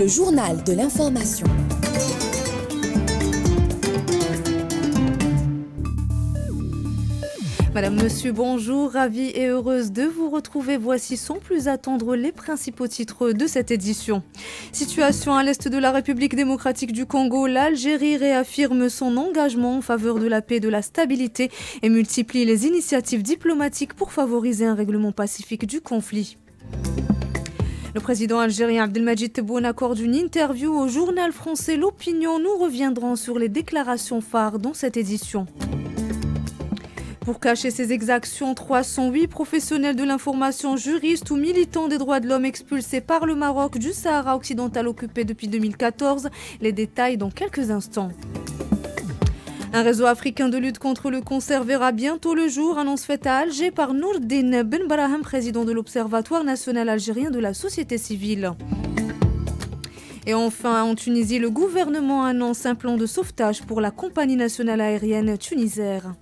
Le journal de l'information. Madame, Monsieur, bonjour, ravie et heureuse de vous retrouver. Voici sans plus attendre les principaux titres de cette édition. Situation à l'est de la République démocratique du Congo, l'Algérie réaffirme son engagement en faveur de la paix et de la stabilité et multiplie les initiatives diplomatiques pour favoriser un règlement pacifique du conflit. Le président algérien Abdelmadjid Tebboune accorde une interview au journal français L'Opinion. Nous reviendrons sur les déclarations phares dans cette édition. Pour cacher ces exactions, 308 professionnels de l'information, juristes ou militants des droits de l'homme expulsés par le Maroc du Sahara occidental occupé depuis 2014. Les détails dans quelques instants. Un réseau africain de lutte contre le cancer verra bientôt le jour, annonce faite à Alger par Nourdine Ben Brahim, président de l'Observatoire national algérien de la société civile. Et enfin, en Tunisie, le gouvernement annonce un plan de sauvetage pour la compagnie nationale aérienne tunisaire.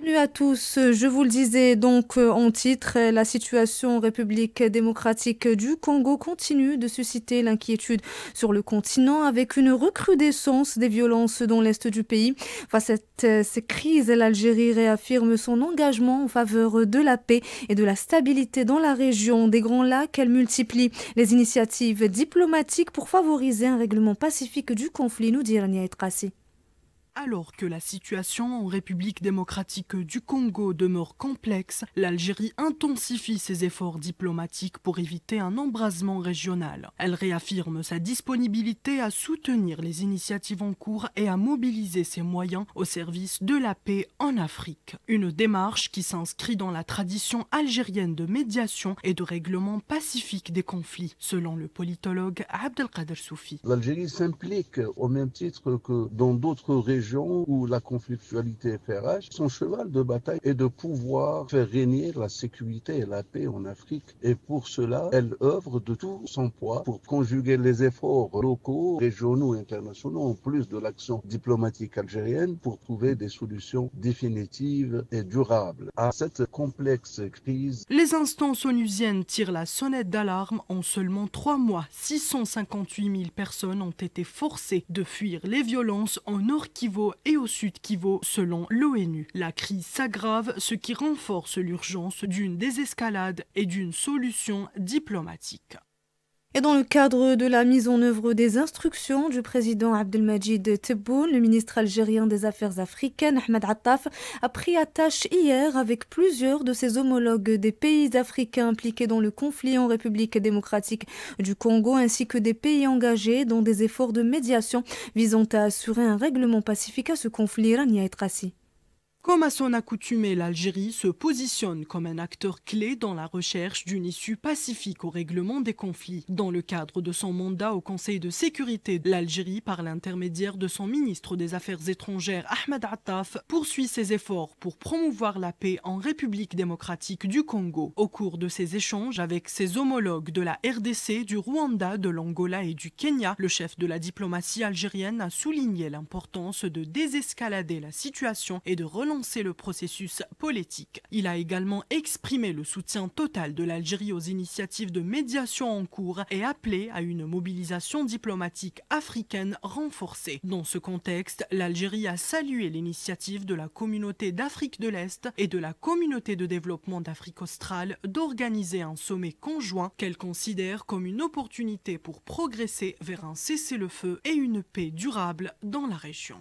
Bienvenue à tous, je vous le disais donc en titre, la situation en République démocratique du Congo continue de susciter l'inquiétude sur le continent avec une recrudescence des violences dans l'est du pays. Face à ces crises, l'Algérie réaffirme son engagement en faveur de la paix et de la stabilité dans la région des Grands Lacs. Elle multiplie les initiatives diplomatiques pour favoriser un règlement pacifique du conflit, nous dit Rania Etrassi. Alors que la situation en République démocratique du Congo demeure complexe, l'Algérie intensifie ses efforts diplomatiques pour éviter un embrasement régional. Elle réaffirme sa disponibilité à soutenir les initiatives en cours et à mobiliser ses moyens au service de la paix en Afrique. Une démarche qui s'inscrit dans la tradition algérienne de médiation et de règlement pacifique des conflits, selon le politologue Abdelkader Soufi. L'Algérie s'implique au même titre que dans d'autres régions où la conflictualité fait rage. Son cheval de bataille est de pouvoir faire régner la sécurité et la paix en Afrique. Et pour cela, elle œuvre de tout son poids pour conjuguer les efforts locaux, régionaux et internationaux, en plus de l'action diplomatique algérienne, pour trouver des solutions définitives et durables à cette complexe crise. Les instances onusiennes tirent la sonnette d'alarme. En seulement 3 mois, 658 000 personnes ont été forcées de fuir les violences en Nord Kivu et au Sud Kivu, selon l'ONU. La crise s'aggrave, ce qui renforce l'urgence d'une désescalade et d'une solution diplomatique. Et dans le cadre de la mise en œuvre des instructions du président Abdelmadjid Tebboune, le ministre algérien des Affaires africaines, Ahmed Attaf, a pris à tâche hier avec plusieurs de ses homologues des pays africains impliqués dans le conflit en République démocratique du Congo, ainsi que des pays engagés dans des efforts de médiation visant à assurer un règlement pacifique à ce conflit. Rania Etrassi. Comme à son accoutumée, l'Algérie se positionne comme un acteur clé dans la recherche d'une issue pacifique au règlement des conflits. Dans le cadre de son mandat au Conseil de sécurité, l'Algérie, par l'intermédiaire de son ministre des Affaires étrangères, Ahmed Attaf, poursuit ses efforts pour promouvoir la paix en République démocratique du Congo. Au cours de ses échanges avec ses homologues de la RDC, du Rwanda, de l'Angola et du Kenya, le chef de la diplomatie algérienne a souligné l'importance de désescalader la situation et de relancer le processus politique. Il a également exprimé le soutien total de l'Algérie aux initiatives de médiation en cours et appelé à une mobilisation diplomatique africaine renforcée. Dans ce contexte, l'Algérie a salué l'initiative de la communauté d'Afrique de l'Est et de la communauté de développement d'Afrique australe d'organiser un sommet conjoint qu'elle considère comme une opportunité pour progresser vers un cessez-le-feu et une paix durable dans la région.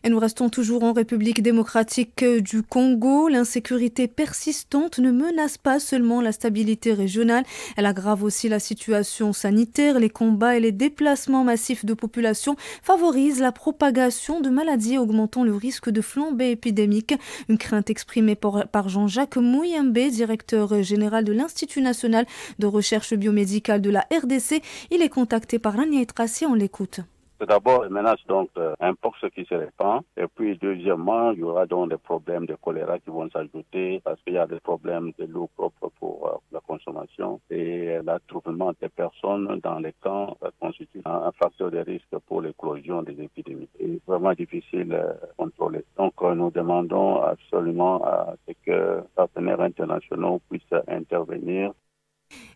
Et nous restons toujours en République démocratique du Congo. L'insécurité persistante ne menace pas seulement la stabilité régionale, elle aggrave aussi la situation sanitaire. Les combats et les déplacements massifs de population favorisent la propagation de maladies, augmentant le risque de flambée épidémique. Une crainte exprimée par Jean-Jacques Mouyembe, directeur général de l'Institut national de recherche biomédicale de la RDC. Il est contacté par Rania Etrassi, on l'écoute. Tout d'abord, il menace donc un pox qui se répand. Et puis, deuxièmement, il y aura donc des problèmes de choléra qui vont s'ajouter parce qu'il y a des problèmes de l'eau propre pour la consommation. Et l'attroupement des personnes dans les camps constitue un facteur de risque pour l'éclosion des épidémies. C'est vraiment difficile à contrôler. Donc, nous demandons absolument à ce que les partenaires internationaux puissent intervenir.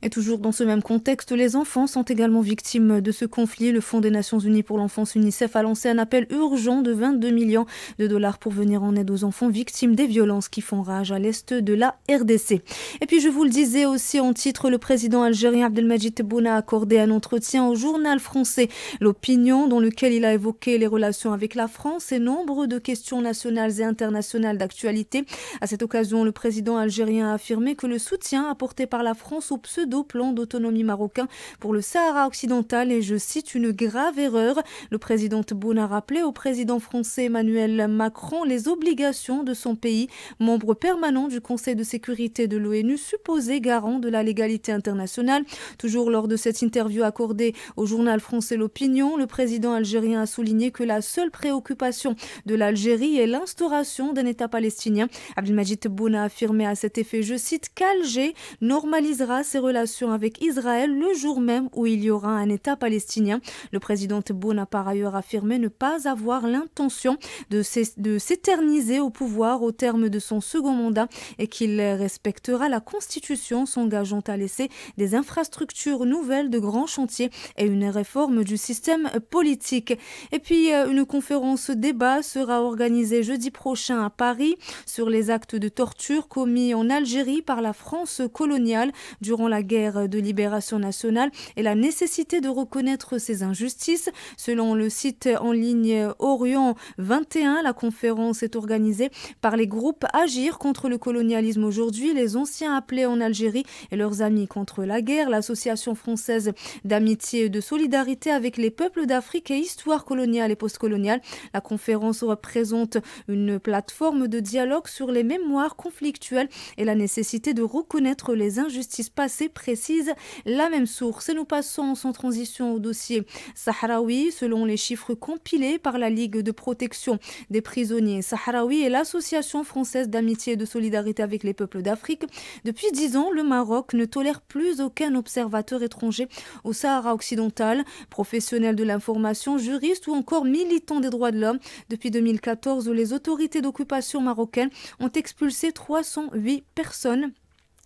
Et toujours dans ce même contexte, les enfants sont également victimes de ce conflit. Le Fonds des Nations Unies pour l'enfance UNICEF a lancé un appel urgent de 22 millions de dollars pour venir en aide aux enfants victimes des violences qui font rage à l'est de la RDC. Et puis je vous le disais aussi en titre, le président algérien Abdelmadjid Tebboune a accordé un entretien au journal français L'Opinion, dans lequel il a évoqué les relations avec la France et nombre de questions nationales et internationales d'actualité. À cette occasion, le président algérien a affirmé que le soutien apporté par la France au pseudo-plan d'autonomie marocain pour le Sahara occidental est, je cite, une grave erreur. Le président Tebboune a rappelé au président français Emmanuel Macron les obligations de son pays, membre permanent du Conseil de sécurité de l'ONU, supposé garant de la légalité internationale. Toujours lors de cette interview accordée au journal français L'Opinion, le président algérien a souligné que la seule préoccupation de l'Algérie est l'instauration d'un État palestinien. Abdelmadjid Tebboune a affirmé à cet effet, je cite, qu'Alger normalisera ses relations avec Israël le jour même où il y aura un État palestinien. Le président Tebboune a par ailleurs affirmé ne pas avoir l'intention de s'éterniser au pouvoir au terme de son second mandat et qu'il respectera la Constitution, s'engageant à laisser des infrastructures nouvelles de grands chantiers et une réforme du système politique. Et puis une conférence débat sera organisée jeudi prochain à Paris sur les actes de torture commis en Algérie par la France coloniale durant la guerre de libération nationale et la nécessité de reconnaître ces injustices. Selon le site en ligne Orient 21, la conférence est organisée par les groupes Agir contre le colonialisme aujourd'hui, les anciens appelés en Algérie et leurs amis contre la guerre, l'association française d'amitié et de solidarité avec les peuples d'Afrique et histoire coloniale et postcoloniale. La conférence représente une plateforme de dialogue sur les mémoires conflictuelles et la nécessité de reconnaître les injustices passées, précise la même source. Et nous passons sans transition au dossier sahraoui. Selon les chiffres compilés par la Ligue de protection des prisonniers sahraouis et l'Association française d'amitié et de solidarité avec les peuples d'Afrique, depuis 10 ans, le Maroc ne tolère plus aucun observateur étranger au Sahara occidental, professionnel de l'information, juriste ou encore militant des droits de l'homme. Depuis 2014, les autorités d'occupation marocaines ont expulsé 308 personnes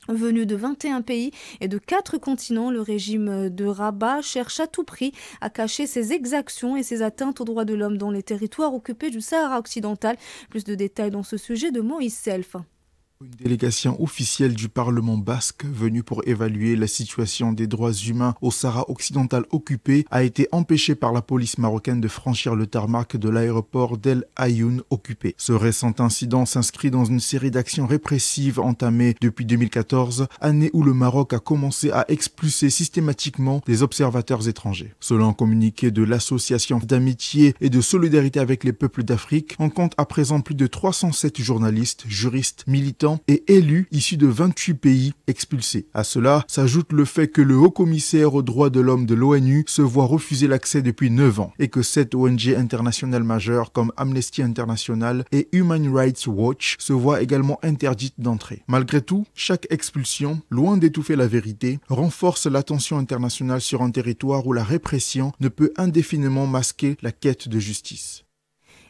venus de 21 pays et de 4 continents. Le régime de Rabat cherche à tout prix à cacher ses exactions et ses atteintes aux droits de l'homme dans les territoires occupés du Sahara occidental. Plus de détails dans ce sujet de Moïse Self. Une délégation officielle du Parlement basque venue pour évaluer la situation des droits humains au Sahara occidental occupé a été empêchée par la police marocaine de franchir le tarmac de l'aéroport d'El Ayoun occupé. Ce récent incident s'inscrit dans une série d'actions répressives entamées depuis 2014, année où le Maroc a commencé à expulser systématiquement des observateurs étrangers. Selon un communiqué de l'Association d'amitié et de solidarité avec les peuples d'Afrique, on compte à présent plus de 307 journalistes, juristes, militants et élus issus de 28 pays expulsés. À cela s'ajoute le fait que le haut-commissaire aux droits de l'homme de l'ONU se voit refuser l'accès depuis 9 ans et que 7 ONG internationales majeures comme Amnesty International et Human Rights Watch se voient également interdites d'entrée. Malgré tout, chaque expulsion, loin d'étouffer la vérité, renforce l'attention internationale sur un territoire où la répression ne peut indéfiniment masquer la quête de justice.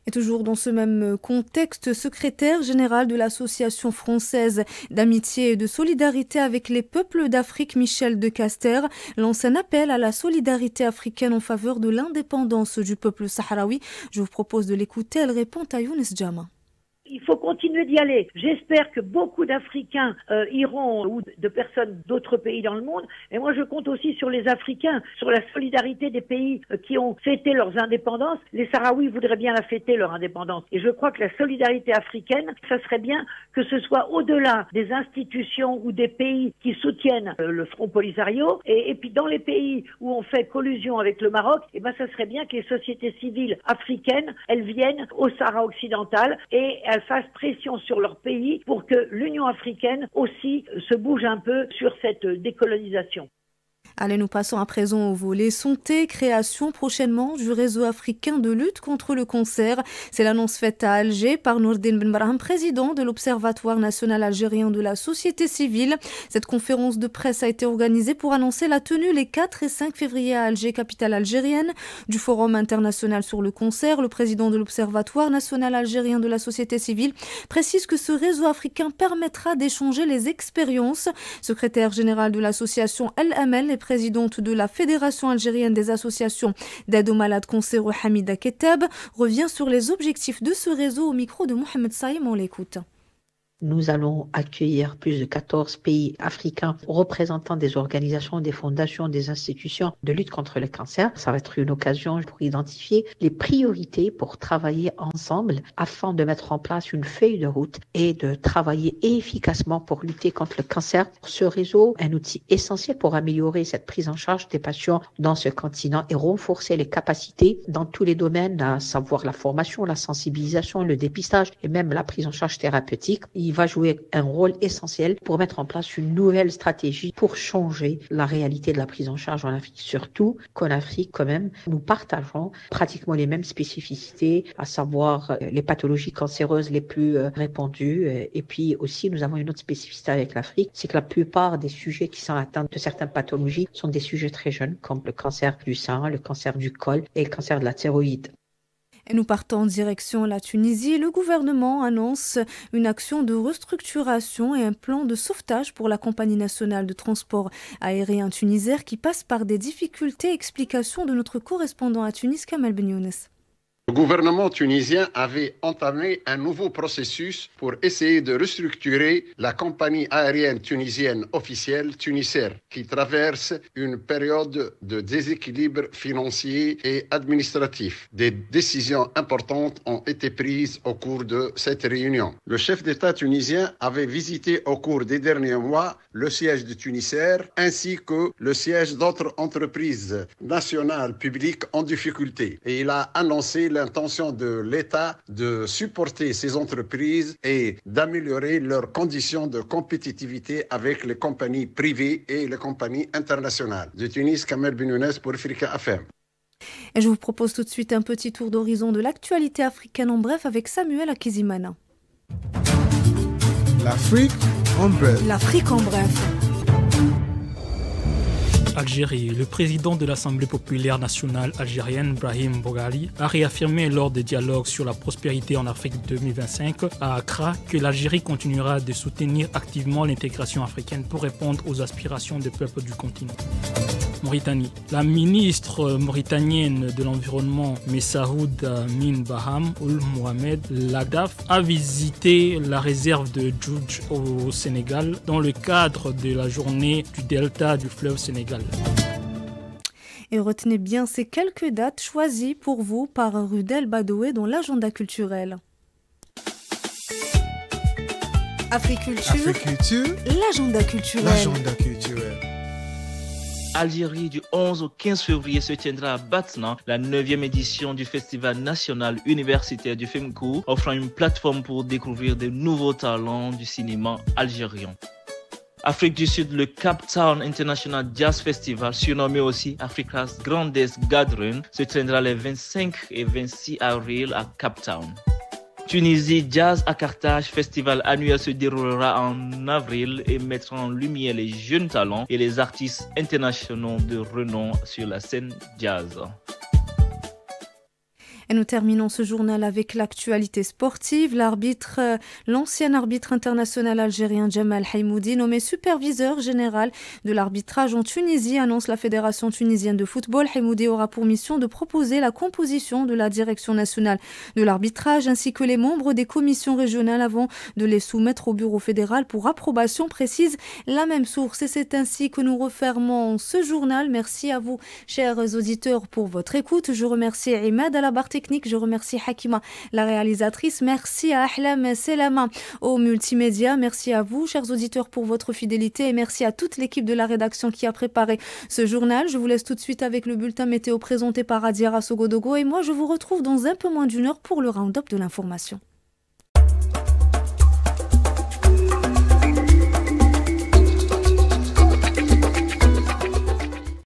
Et toujours dans ce même contexte, secrétaire général de l'Association française d'amitié et de solidarité avec les peuples d'Afrique, Michel De Caster, lance un appel à la solidarité africaine en faveur de l'indépendance du peuple sahraoui. Je vous propose de l'écouter, elle répond à Younes Djama. Il faut continuer d'y aller. J'espère que beaucoup d'Africains iront, ou de personnes d'autres pays dans le monde. Et moi, je compte aussi sur les Africains, sur la solidarité des pays qui ont fêté leurs indépendances. Les Sahraouis voudraient bien la fêter, leur indépendance. Et je crois que la solidarité africaine, ça serait bien que ce soit au-delà des institutions ou des pays qui soutiennent le Front Polisario. Et puis dans les pays où on fait collusion avec le Maroc, eh ben, ça serait bien que les sociétés civiles africaines, elles viennent au Sahara occidental et elles fassent pression sur leur pays pour que l'Union africaine aussi se bouge un peu sur cette décolonisation. Allez, nous passons à présent au volet santé, création prochainement du réseau africain de lutte contre le cancer. C'est l'annonce faite à Alger par Nourdine Ben Brahim, président de l'Observatoire national algérien de la société civile. Cette conférence de presse a été organisée pour annoncer la tenue les 4 et 5 février à Alger, capitale algérienne, du Forum international sur le cancer. Le président de l'Observatoire national algérien de la société civile précise que ce réseau africain permettra d'échanger les expériences. Secrétaire général de l'association El Amel et présidente de la Fédération algérienne des associations d'aide aux malades cancéreux, Hamida Kettab, revient sur les objectifs de ce réseau au micro de Mohamed Saïm. On l'écoute. Nous allons accueillir plus de 14 pays africains représentant des organisations, des fondations, des institutions de lutte contre le cancer. Ça va être une occasion pour identifier les priorités pour travailler ensemble afin de mettre en place une feuille de route et de travailler efficacement pour lutter contre le cancer. Ce réseau est un outil essentiel pour améliorer cette prise en charge des patients dans ce continent et renforcer les capacités dans tous les domaines, à savoir la formation, la sensibilisation, le dépistage et même la prise en charge thérapeutique. Il va jouer un rôle essentiel pour mettre en place une nouvelle stratégie pour changer la réalité de la prise en charge en Afrique. Surtout qu'en Afrique, quand même, nous partageons pratiquement les mêmes spécificités, à savoir les pathologies cancéreuses les plus répandues. Et puis aussi, nous avons une autre spécificité avec l'Afrique, c'est que la plupart des sujets qui sont atteints de certaines pathologies sont des sujets très jeunes, comme le cancer du sein, le cancer du col et le cancer de la thyroïde. Et nous partons en direction la Tunisie. Le gouvernement annonce une action de restructuration et un plan de sauvetage pour la compagnie nationale de transport aérien tunisaire qui passe par des difficultés. Explication de notre correspondant à Tunis, Kamel Ben Younes. Le gouvernement tunisien avait entamé un nouveau processus pour essayer de restructurer la compagnie aérienne tunisienne officielle Tunisair, qui traverse une période de déséquilibre financier et administratif. Des décisions importantes ont été prises au cours de cette réunion. Le chef d'État tunisien avait visité au cours des derniers mois le siège de Tunisair ainsi que le siège d'autres entreprises nationales publiques en difficulté. Et il a annoncé l'intention de l'État de supporter ces entreprises et d'améliorer leurs conditions de compétitivité avec les compagnies privées et les compagnies internationales. De Tunis, Kamel Ben Younes pour Africa FM. Et je vous propose tout de suite un petit tour d'horizon de l'actualité africaine en bref avec Samuel Akizimana. L'Afrique en bref. L'Afrique en bref. Algérie, le président de l'Assemblée populaire nationale algérienne, Brahim Boghali, a réaffirmé lors des dialogues sur la prospérité en Afrique 2025 à Accra que l'Algérie continuera de soutenir activement l'intégration africaine pour répondre aux aspirations des peuples du continent. Mauritanie. La ministre mauritanienne de l'Environnement, Messaoud Amin Baham Ould Mohamed Ladaf, a visité la réserve de Djoudj au Sénégal dans le cadre de la journée du delta du fleuve Sénégal. Et retenez bien ces quelques dates choisies pour vous par Rudel Badoué dans l'agenda culturel. Africulture, l'agenda culturel. L'agenda culturel. Algérie, du 11 au 15 février se tiendra à Batna la 9e édition du Festival national universitaire du film-court, offrant une plateforme pour découvrir de nouveaux talents du cinéma algérien. Afrique du Sud, le Cape Town International Jazz Festival, surnommé aussi Africa's Grandest Gathering, se tiendra les 25 et 26 avril à Cape Town. Tunisie, Jazz à Carthage, festival annuel se déroulera en avril et mettra en lumière les jeunes talents et les artistes internationaux de renom sur la scène jazz. Et nous terminons ce journal avec l'actualité sportive. L'ancien arbitre international algérien Djemal Haïmoudi, nommé superviseur général de l'arbitrage en Tunisie, annonce la Fédération tunisienne de football. Haïmoudi aura pour mission de proposer la composition de la direction nationale de l'arbitrage ainsi que les membres des commissions régionales avant de les soumettre au bureau fédéral pour approbation, précise la même source. Et c'est ainsi que nous refermons ce journal. Merci à vous, chers auditeurs, pour votre écoute. Je remercie Imad à la barre technique. Je remercie Hakima, la réalisatrice. Merci à Ahlam Selama au multimédia. Merci à vous, chers auditeurs, pour votre fidélité et merci à toute l'équipe de la rédaction qui a préparé ce journal. Je vous laisse tout de suite avec le bulletin météo présenté par Adiara Sogodogo et moi je vous retrouve dans un peu moins d'une heure pour le round-up de l'information.